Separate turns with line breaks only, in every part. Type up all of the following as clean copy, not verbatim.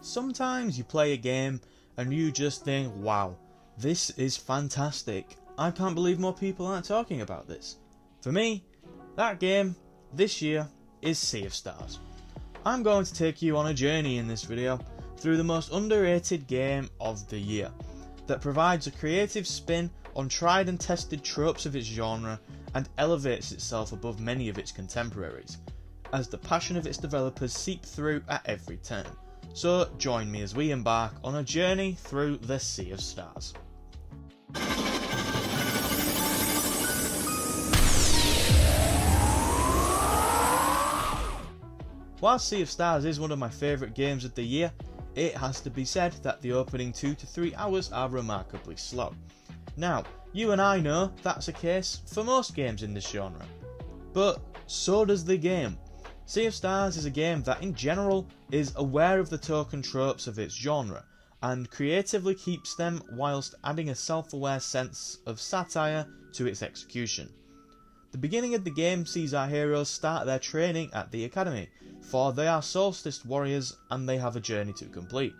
Sometimes you play a game and you just think, wow, this is fantastic. I can't believe more people aren't talking about this. For me, that game this year is Sea of Stars. I'm going to take you on a journey in this video through the most underrated game of the year that provides a creative spin on tried and tested tropes of its genre and elevates itself above many of its contemporaries, as the passion of its developers seep through at every turn. So join me as we embark on a journey through the Sea of Stars. While Sea of Stars is one of my favourite games of the year, it has to be said that the opening 2 to 3 hours are remarkably slow. Now, you and I know that's a case for most games in this genre, but so does the game. Sea of Stars is a game that in general is aware of the token tropes of its genre, and creatively keeps them whilst adding a self-aware sense of satire to its execution. The beginning of the game sees our heroes start their training at the academy, for they are Solstice warriors and they have a journey to complete.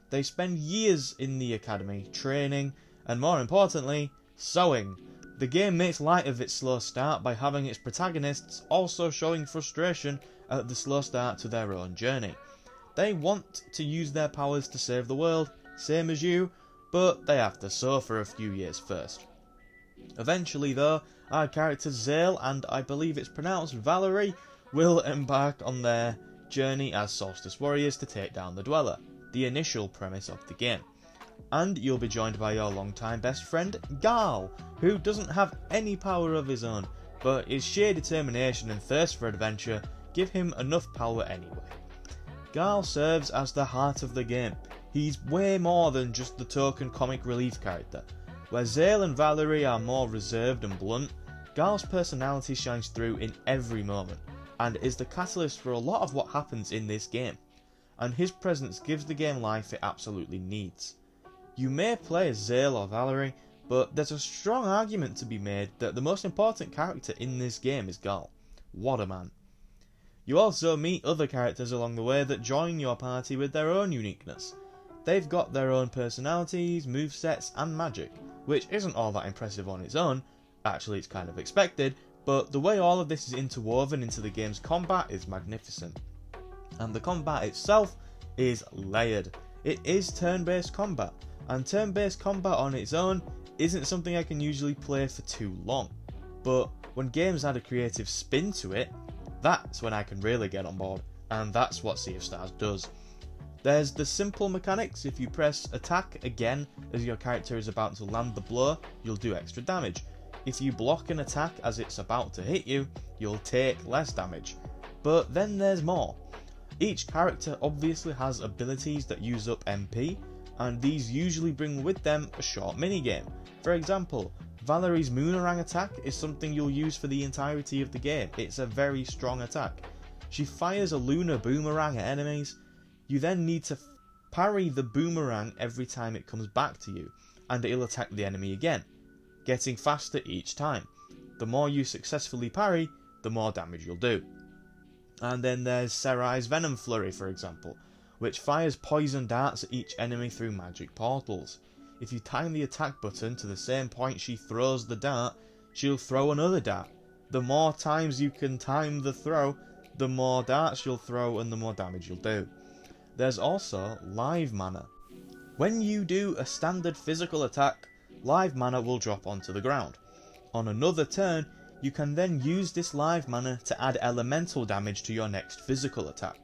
They spend years in the academy training and, more importantly, sewing. The game makes light of its slow start by having its protagonists also showing frustration at the slow start to their own journey. They want to use their powers to save the world, same as you, but they have to sew for a few years first. Eventually though, our characters Zale and I believe it's pronounced Valerie will embark on their journey as Solstice warriors to take down the Dweller, the initial premise of the game. And you'll be joined by your longtime best friend Garl, who doesn't have any power of his own, but his sheer determination and thirst for adventure give him enough power anyway. Garl serves as the heart of the game. He's way more than just the token comic relief character. Where Zale and Valerie are more reserved and blunt, Garl's personality shines through in every moment, and is the catalyst for a lot of what happens in this game, and his presence gives the game life it absolutely needs. You may play as Zale or Valerie, but there's a strong argument to be made that the most important character in this game is Garl. What a man. You also meet other characters along the way that join your party with their own uniqueness. They've got their own personalities, movesets and magic, which isn't all that impressive on its own. Actually, it's kind of expected, but the way all of this is interwoven into the game's combat is magnificent. And the combat itself is layered. It is turn-based combat, and turn-based combat on its own isn't something I can usually play for too long. But when games add a creative spin to it, that's when I can really get on board, and that's what Sea of Stars does. There's the simple mechanics. If you press attack again as your character is about to land the blow, you'll do extra damage. If you block an attack as it's about to hit you, you'll take less damage. But then there's more. Each character obviously has abilities that use up MP, and these usually bring with them a short minigame. For example, Valerie's Moonerang attack is something you'll use for the entirety of the game. It's a very strong attack. She fires a lunar boomerang at enemies. You then need to parry the boomerang every time it comes back to you, and it'll attack the enemy again, getting faster each time. The more you successfully parry, the more damage you'll do. And then there's Serai's Venom Flurry, for example, which fires poison darts at each enemy through magic portals. If you time the attack button to the same point she throws the dart, she'll throw another dart. The more times you can time the throw, the more darts you'll throw and the more damage you'll do. There's also live mana. When you do a standard physical attack, live mana will drop onto the ground. On another turn, you can then use this live mana to add elemental damage to your next physical attack.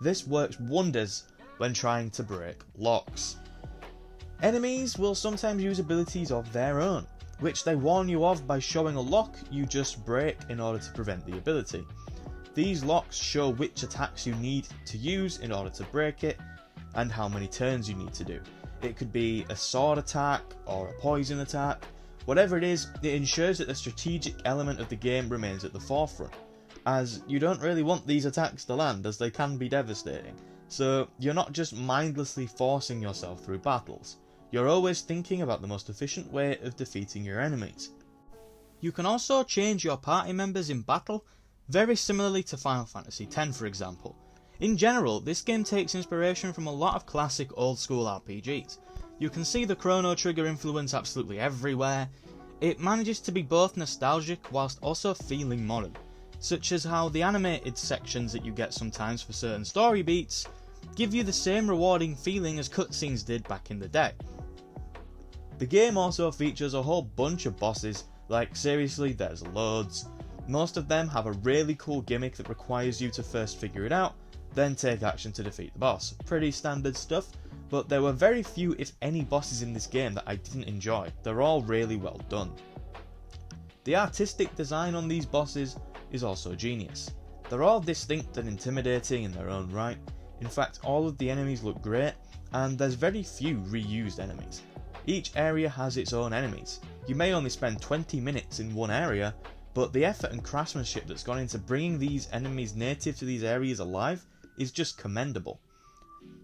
This works wonders when trying to break locks. Enemies will sometimes use abilities of their own, which they warn you of by showing a lock you just break in order to prevent the ability. These locks show which attacks you need to use in order to break it, and how many turns you need to do. It could be a sword attack or a poison attack. Whatever it is, it ensures that the strategic element of the game remains at the forefront, as you don't really want these attacks to land, as they can be devastating. So you're not just mindlessly forcing yourself through battles. You're always thinking about the most efficient way of defeating your enemies. You can also change your party members in battle, very similarly to Final Fantasy X for example. In general, this game takes inspiration from a lot of classic old school RPGs. You can see the Chrono Trigger influence absolutely everywhere. It manages to be both nostalgic whilst also feeling modern, such as how the animated sections that you get sometimes for certain story beats give you the same rewarding feeling as cutscenes did back in the day. The game also features a whole bunch of bosses, like seriously there's loads. Most of them have a really cool gimmick that requires you to first figure it out, then take action to defeat the boss. Pretty standard stuff, but there were very few if any bosses in this game that I didn't enjoy. They're all really well done. The artistic design on these bosses is also genius. They're all distinct and intimidating in their own right. In fact, all of the enemies look great, and there's very few reused enemies. Each area has its own enemies. You may only spend 20 minutes in one area, but the effort and craftsmanship that's gone into bringing these enemies native to these areas alive is just commendable.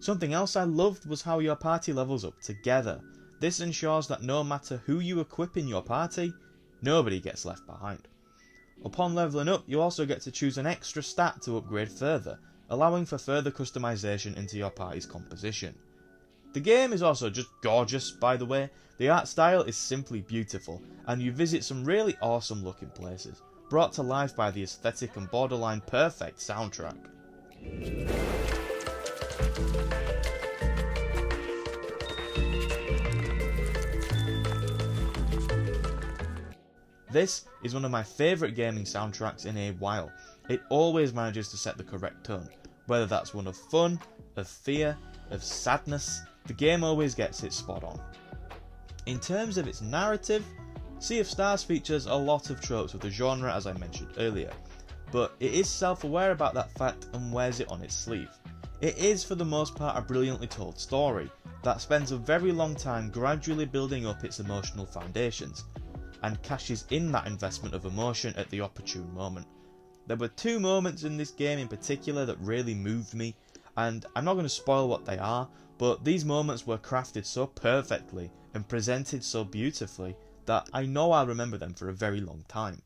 Something else I loved was how your party levels up together. This ensures that no matter who you equip in your party, nobody gets left behind. Upon leveling up, you also get to choose an extra stat to upgrade further, allowing for further customization into your party's composition. The game is also just gorgeous, by the way. The art style is simply beautiful, and you visit some really awesome looking places, brought to life by the aesthetic and borderline perfect soundtrack. This is one of my favourite gaming soundtracks in a while. It always manages to set the correct tone, whether that's one of fun, of fear, of sadness. The game always gets it spot on. In terms of its narrative, Sea of Stars features a lot of tropes of the genre as I mentioned earlier, but it is self-aware about that fact and wears it on its sleeve. It is for the most part a brilliantly told story that spends a very long time gradually building up its emotional foundations, and cashes in that investment of emotion at the opportune moment. There were two moments in this game in particular that really moved me, and I'm not going to spoil what they are, but these moments were crafted so perfectly and presented so beautifully that I know I'll remember them for a very long time.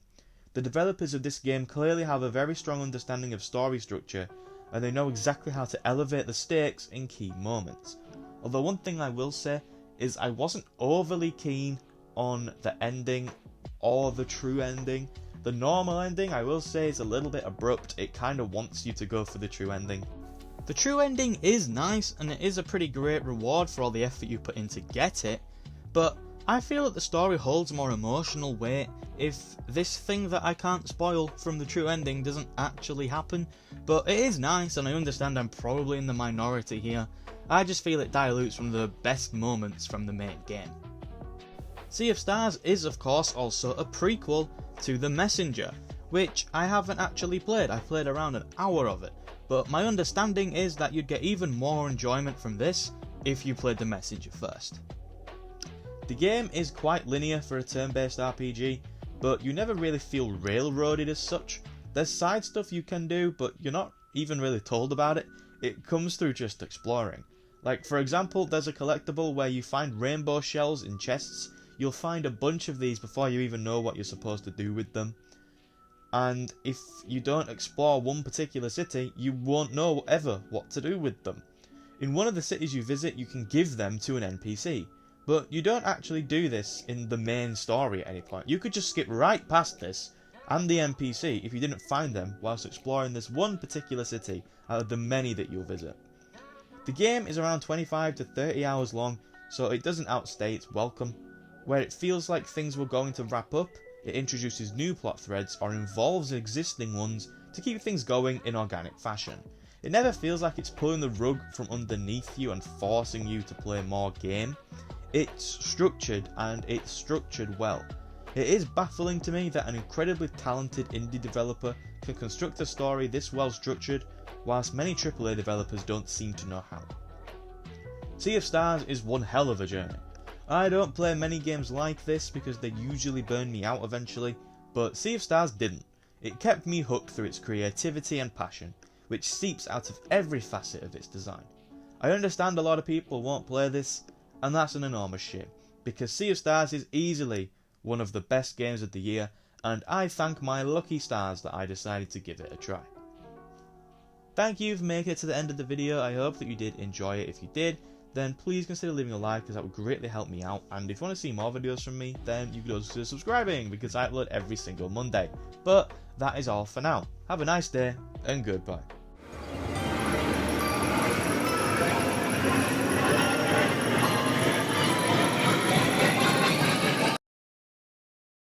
The developers of this game clearly have a very strong understanding of story structure, and they know exactly how to elevate the stakes in key moments. Although one thing I will say is I wasn't overly keen on the ending or the true ending. The normal ending, I will say, is a little bit abrupt. It kind of wants you to go for the true ending. The true ending is nice, and it is a pretty great reward for all the effort you put in to get it, but I feel that the story holds more emotional weight if this thing that I can't spoil from the true ending doesn't actually happen. But it is nice, and I understand I'm probably in the minority here. I just feel it dilutes from the best moments from the main game. Sea of Stars is of course also a prequel to The Messenger, which I haven't actually played. I've played around an hour of it, but my understanding is that you'd get even more enjoyment from this if you played The Messenger first. The game is quite linear for a turn-based RPG, but you never really feel railroaded as such. There's side stuff you can do, but you're not even really told about it. It comes through just exploring. Like for example, there's a collectible where you find rainbow shells in chests. You'll find a bunch of these before you even know what you're supposed to do with them. And if you don't explore one particular city, you won't know ever what to do with them. In one of the cities you visit, you can give them to an NPC, but you don't actually do this in the main story at any point. You could just skip right past this and the NPC if you didn't find them whilst exploring this one particular city out of the many that you'll visit. The game is around 25 to 30 hours long, so it doesn't outstay its welcome. Where it feels like things were going to wrap up, it introduces new plot threads or involves existing ones to keep things going in organic fashion. It never feels like it's pulling the rug from underneath you and forcing you to play more game. It's structured, and it's structured well. It is baffling to me that an incredibly talented indie developer can construct a story this well structured, whilst many AAA developers don't seem to know how. Sea of Stars is one hell of a journey. I don't play many games like this because they usually burn me out eventually, but Sea of Stars didn't. It kept me hooked through its creativity and passion, which seeps out of every facet of its design. I understand a lot of people won't play this, and that's an enormous shame, because Sea of Stars is easily one of the best games of the year, and I thank my lucky stars that I decided to give it a try. Thank you for making it to the end of the video. I hope that you did enjoy it. If you did, then please consider leaving a like, because that would greatly help me out. And if you want to see more videos from me, then you could also consider subscribing, because I upload every single Monday. But that is all for now. Have a nice day, and goodbye.